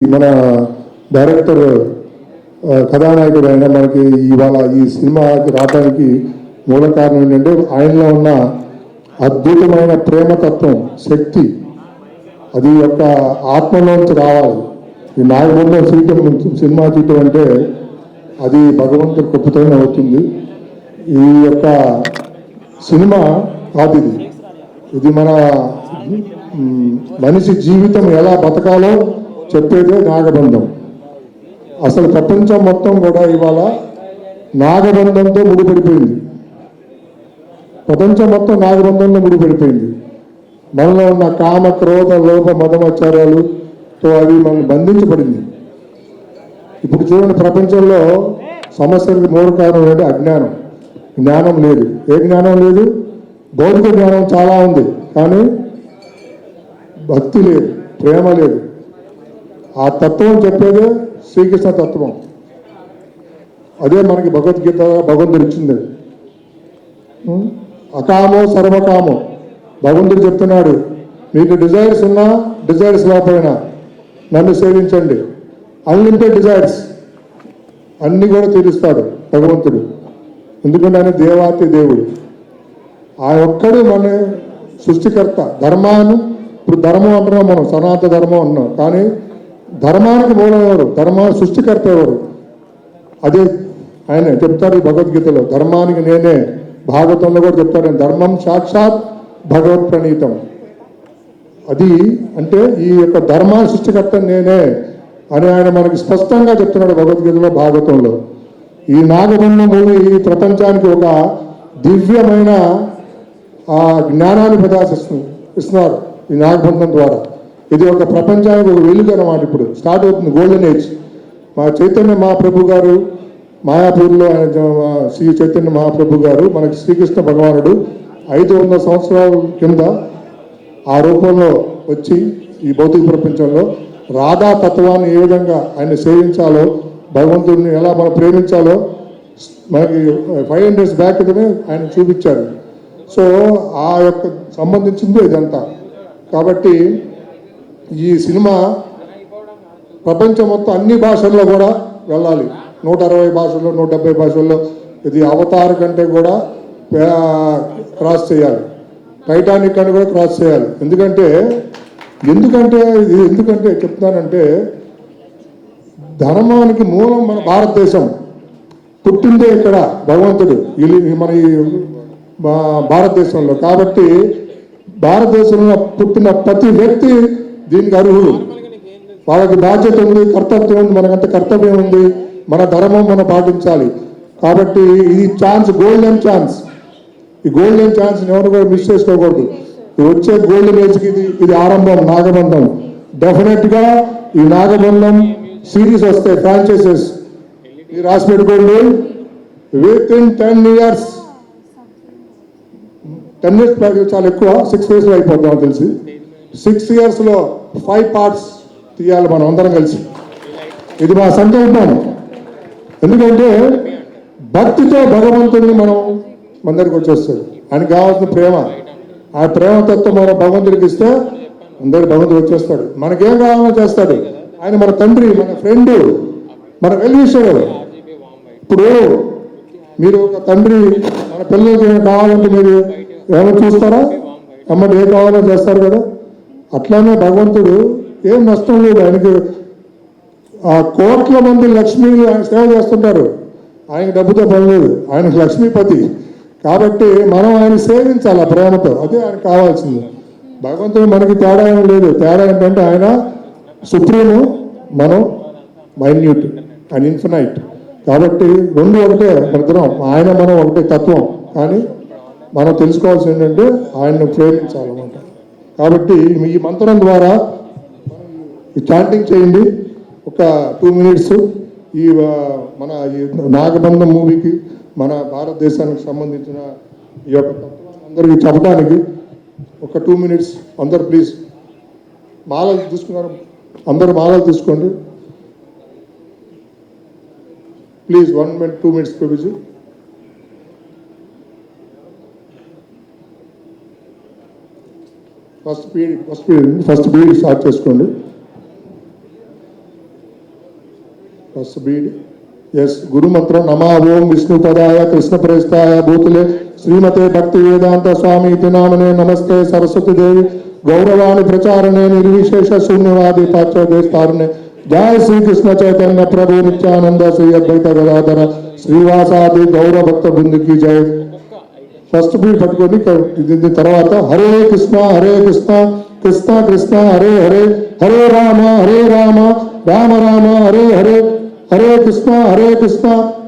మన డైరెక్టర్ కథానాయకుడు అయినా మనకి ఇవాళ ఈ సినిమాకి రావడానికి మూల కారణం ఏంటంటే ఆయనలో ఉన్న అద్భుతమైన ప్రేమతత్వం, శక్తి, అది యొక్క ఆత్మలోంచి రావాలి. ఈ నాగబంధం సినిమా తీయటం అంటే అది భగవంతుడి కృపతోనే అవుతుంది. ఈ యొక్క సినిమా కాదు, ఇది మన మనిషి జీవితం ఎలా బతకాలో చెప్పేదే నాగబంధం. అసలు ప్రపంచం మొత్తం కూడా ఇవాళ నాగబంధంతో ముడిపడిపోయింది. ప్రపంచం మొత్తం నాగబంధంలో ముడిపడిపోయింది. మనలో ఉన్న కామ, క్రోధ, లోభ, మదమాచారాలతో అది మనల్ని బంధించబడింది. ఇప్పుడు చూడండి, ప్రపంచంలో సమస్యలకు మూల కారణం ఏంటి? అజ్ఞానం. జ్ఞానం లేదు. ఏ జ్ఞానం లేదు? భౌతిక జ్ఞానం చాలా ఉంది, కానీ భక్తి లేదు, ప్రేమ లేదు. ఆ తత్వం చెప్పేదే శ్రీకృష్ణ తత్వం. అదే మనకి భగవద్గీత భగవంతుడు ఇచ్చింది. అకామో సర్వకామో. భగవంతుడు చెప్తున్నాడు, మీకు డిజైర్స్ ఉన్నా డిజైర్స్ లేకపోయినా నన్ను సేవించండి. అన్లిమిటెడ్ డిజైర్స్ అన్నీ కూడా తీరుస్తాడు భగవంతుడు. ఎందుకంటే ఆయన దేవాతి దేవుడు. ఆ ఒక్కడు మన సృష్టికర్త. ధర్మాన్ని ఇప్పుడు ధర్మం అంటున్నాం మనం, సనాతన ధర్మం అన్నాం, కానీ ధర్మానికి మూలం ఎవరు? సృష్టికర్త ఎవరు? అదే ఆయన చెప్తారు భగవద్గీతలో, ధర్మానికి నేనే. భాగవతంలో కూడా చెప్తారు, ధర్మం సాక్షాత్ భగవత్ ప్రణీతం. అది అంటే ఈ యొక్క ధర్మ సృష్టికర్త నేనే అని ఆయన మనకి స్పష్టంగా చెప్తున్నాడు భగవద్గీతలో, భాగవతంలో. ఈ నాగబంధం మూవీ ఈ ప్రపంచానికి ఒక దివ్యమైన జ్ఞానాన్ని ఇస్తున్నారు ఈ నాగబంధం ద్వారా. ఇది ఒక ప్రపంచానికి ఒక వెలుగు అన్నమాట. ఇప్పుడు స్టార్ట్ అవుతుంది గోల్డెన్ ఏజ్. మా చైతన్య మహాప్రభు గారు మాయాపూర్లో, శ్రీ చైతన్య మహాప్రభు గారు మనకి శ్రీకృష్ణ భగవానుడు 500 సంవత్సరాల కింద ఆ రూపంలో వచ్చి ఈ భౌతిక ప్రపంచంలో రాధా తత్వాన్ని ఏ విధంగా ఆయన సేవించాలో, భగవంతుడిని ఎలా మనం ప్రేమించాలో మనకి 500 years బ్యాక్ ఆయన చూపించారు. సో ఆ యొక్క సంబంధించింది ఇదంతా. కాబట్టి ఈ సినిమా ప్రపంచం మొత్తం అన్ని భాషల్లో కూడా వెళ్ళాలి. 160 భాషల్లో, 170 భాషల్లో. ఇది అవతార్ కంటే కూడా క్రాస్ చేయాలి. టైటానిక్ అని కూడా క్రాస్ చేయాలి. ఎందుకంటే చెప్తానంటే, ధర్మానికి మూలం మన భారతదేశం. పుట్టిందే ఇక్కడ భగవంతుడు మన భారతదేశంలో. కాబట్టి భారతదేశంలో పుట్టిన ప్రతి వ్యక్తి దీనికి అర్హుడు. వాళ్ళకి బాధ్యత ఉంది, కర్తవ్యం ఉంది, మనకంత కర్తవ్యం ఉంది. మన ధర్మం మనం పాటించాలి. కాబట్టి ఇది ఛాన్స్, గోల్డెన్ ఛాన్స్. ఈ గోల్డెన్ ఛాన్స్ ఎవరు కూడా మిస్ చేసుకోకూడదు. వచ్చే గోల్డెన్ ఏజ్కి ఇది ఆరంభం. నాగబంధం డెఫినెట్గా ఈ నాగబంధం సిరీస్ వస్తాయి, ఫ్రాంచైజెస్. మీరు రాసి పెట్టుకోండి. విత్ ఇన్ 10 years, 10 years చాలా ఎక్కువ, 6 yearsలో అయిపోతాం తెలిసి. 6 yearsలో 5 parts తీయాలి మనం అందరం కలిసి. ఇది మా సంకల్పం. ఎందుకంటే భక్తితో భగవంతుడిని మన దగ్గరికి వచ్చేస్తాడు. ఆయనకు కావాల్సిన ప్రేమ, ఆ ప్రేమతత్వం మనం భగవంతుడికి ఇస్తే అందరు భగవంతుడు వచ్చేస్తాడు. మనకేం కావాలో చేస్తాడు. ఆయన మన తండ్రి, మన ఫ్రెండ్, మన వెల్విషర్. ఇప్పుడు మీరు ఒక తండ్రి మన పిల్లలకి ఏమైనా కావాలంటే మీరు ఏమైనా చూస్తారా? అమ్మటి ఏం కావాలో చేస్తారు కదా. అట్లానే భగవంతుడు ఏం నష్టం లేదు ఆయనకి. ఆ కోట్ల మంది లక్ష్మిని ఆయన సేవ చేస్తుంటారు. ఆయనకి డబ్బుతో పని లేదు, ఆయనకు లక్ష్మీపతి. కాబట్టి మనం ఆయన సేవించాలి ఆ ప్రేమతో. అదే ఆయనకు కావాల్సింది. భగవంతుడు మనకి తేడా ఏం లేదు. తేడా ఏంటంటే ఆయన సుప్రీము, మనం మైన్యూట్, ఆయన ఇన్ఫినైట్. కాబట్టి రెండు ఒకటే, ఇద్దరం ఆయన మనం ఒకటే తత్వం. కానీ మనం తెలుసుకోవాల్సింది ఏంటంటే ఆయన్ని ప్రేమించాలన్నమాట. కాబట్టి ఈ మంత్రం ద్వారా చాంటింగ్ చేయండి ఒక 2 minutes. ఈ మన ఈ నాగబంధం మూవీకి, మన భారతదేశానికి సంబంధించిన ఈ యొక్క తత్వాన్ని అందరికీ చెప్పడానికి ఒక 2 minutes అందరు ప్లీజ్. మాలలు తీసుకున్నారు, అందరూ మాలలు తీసుకోండి please. 1 minute 2 minutes Prabhuji. First bead start చేసుకోండి. ఫస్ట్ బీడ్ ఎస్ గురు మంత్రం నమా ఓం విష్ణుపదాయ కృష్ణ ప్రేష్టాయ భూతులే శ్రీమతే భక్తి వేదాంత స్వామి ఇతి నామనే నమస్తే సరస్వతి దేవి గౌరవాణి ప్రచారణే నిర్విశేష శూన్యవాది పాశ్చాత్యస్తారణే జయ శ్రీకృష్ణ చైతన్య ప్రభు నిత్యానంద శ్రీ అద్వైత గదాధర శ్రీవాసాది గౌర భక్త బృందికి జయ. ఫస్ట్ బీట్ పట్టుకొని దీని తర్వాత హరే కృష్ణ కృష్ణ కృష్ణ హరే హరే హరే రామ రామ రామ హరే హరే హరే కృష్ణ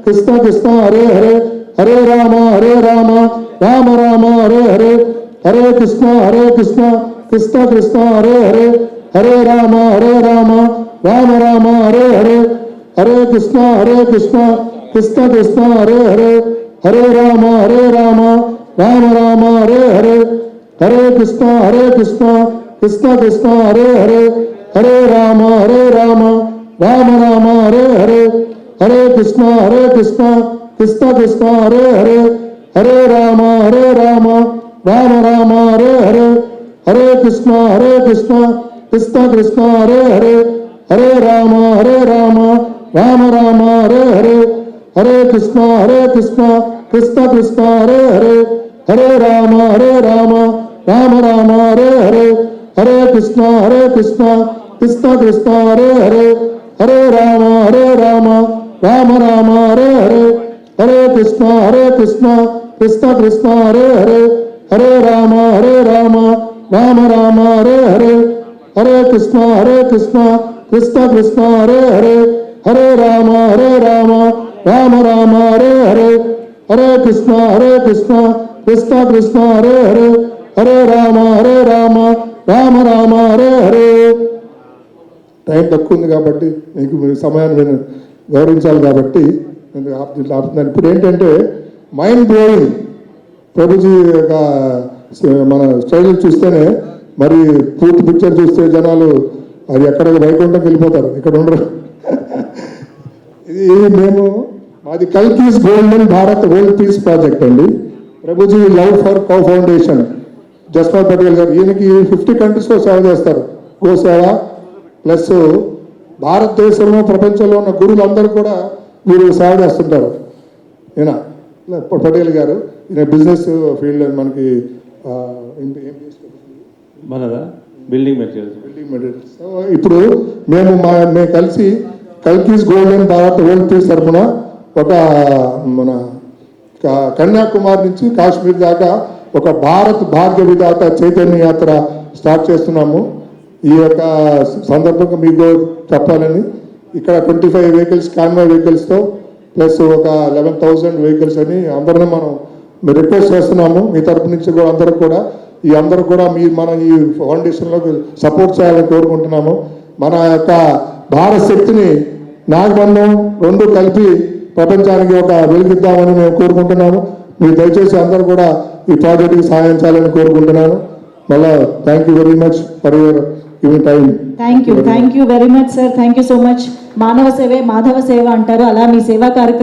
కృష్ణ కృష్ణ హరే హరే హరే రామ రామ రామ హరే హరే హరే కృష్ణ కృష్ణ కృష్ణ హరే హరే హరే రామ రామ రామ హరే హరే హరే కృష్ణ కృష్ణ కృష్ణ హరే హరే హరే రామ రామ రామ హరే హరే హరే కృష్ణ కృష్ణ కృష్ణ హరే హరే హరే రామ రామ రామ హరే హరే హరే కృష్ణ కృష్ణ కృష్ణ హరే హరే హరే రామ రామ రామ హరే హరే హరే కృష్ణ కృష్ణ కృష్ణ హరే హరే హరే రామ రామ రామ హరే హరే హరే కృష్ణ కృష్ణ కృష్ణ హరే హరే హరే రామ రామ రామ హరే హరే హరే కృష్ణ కృష్ణ కృష్ణ హరే హరే హరే రామ రామ రామ హరే హరే హరే కృష్ణ కృష్ణ హరే హరే హరే రామ రామ రామ హరే హరే హరే కృష్ణ కృష్ణ హరే హరే హరే రామ రామ రామ హరే హరే హరే కృష్ణ కృష్ణ హరే హరే హరే రామ రామ రామ హరే హరే. టైం తక్కువ ఉంది కాబట్టి మీకు మీ సమయాన్ని నేను గౌరవించాలి కాబట్టి నేను ఆపుతున్నాను. ఇప్పుడు ఏంటంటే మైండ్ బ్లోయింగ్ ప్రభుజీ యొక్క మన స్టైల్ చూస్తేనే మరి పూర్తి పిక్చర్ చూస్తే జనాలు అది ఎక్కడ వైకుంఠంకి వెళ్ళిపోతారు, ఇక్కడ ఉండరు. ఇది మేము మాది Kalki's golden Bharat world peace project అండి. Prabhuji love for cow foundation Jaspal Patel గారు ఈయనకి 50 కంట్రీస్లో సేవ చేస్తారు. గోసేవ ప్లస్ భారతదేశంలో ప్రపంచంలో ఉన్న గురువులందరూ కూడా వీరు సేవ చేస్తుంటారు. ఈయన పటేల్ గారు ఈయన బిజినెస్ ఫీల్డ్ మనకి మనదా బిల్డింగ్ మెటీరియల్స్. ఇప్పుడు మేము కలిసి Kalki's golden Bharat world peace తరఫున ఒక మన కన్యాకుమారి నుంచి కాశ్మీర్ దాకా ఒక భారత్ భాగ్య విధాత చైతన్య యాత్ర స్టార్ట్ చేస్తున్నాము. ఈ యొక్క సందర్భంగా మీకు చెప్పాలని ఇక్కడ 25 వెహికల్స్ కాన్వాయ్ వెహికల్స్తో ప్లస్ ఒక 11,000 వెహికల్స్ అని అందరినీ మనం రిక్వెస్ట్ చేస్తున్నాము. మీ తరపు నుంచి కూడా అందరూ కూడా అందరూ కూడా మన ఈ ఫౌండేషన్లో సపోర్ట్ చేయాలని కోరుకుంటున్నాము. మన యొక్క భారత శక్తిని నాగబంధం రెండు కలిపి ప్రపంచానికి ఒక వెలిగిద్దామని మేము కోరుకుంటున్నాము. మీరు దయచేసి అందరూ కూడా ఈ ప్రాజెక్ట్కి సహాయం చేయాలని కోరుకుంటున్నాను. మళ్ళా thank you very much for your giving time. Thank you very much sir. Thank you so much. మానవ సేవే మాధవ సేవ అంటారు, అలా మీ సేవా కార్యక్రమం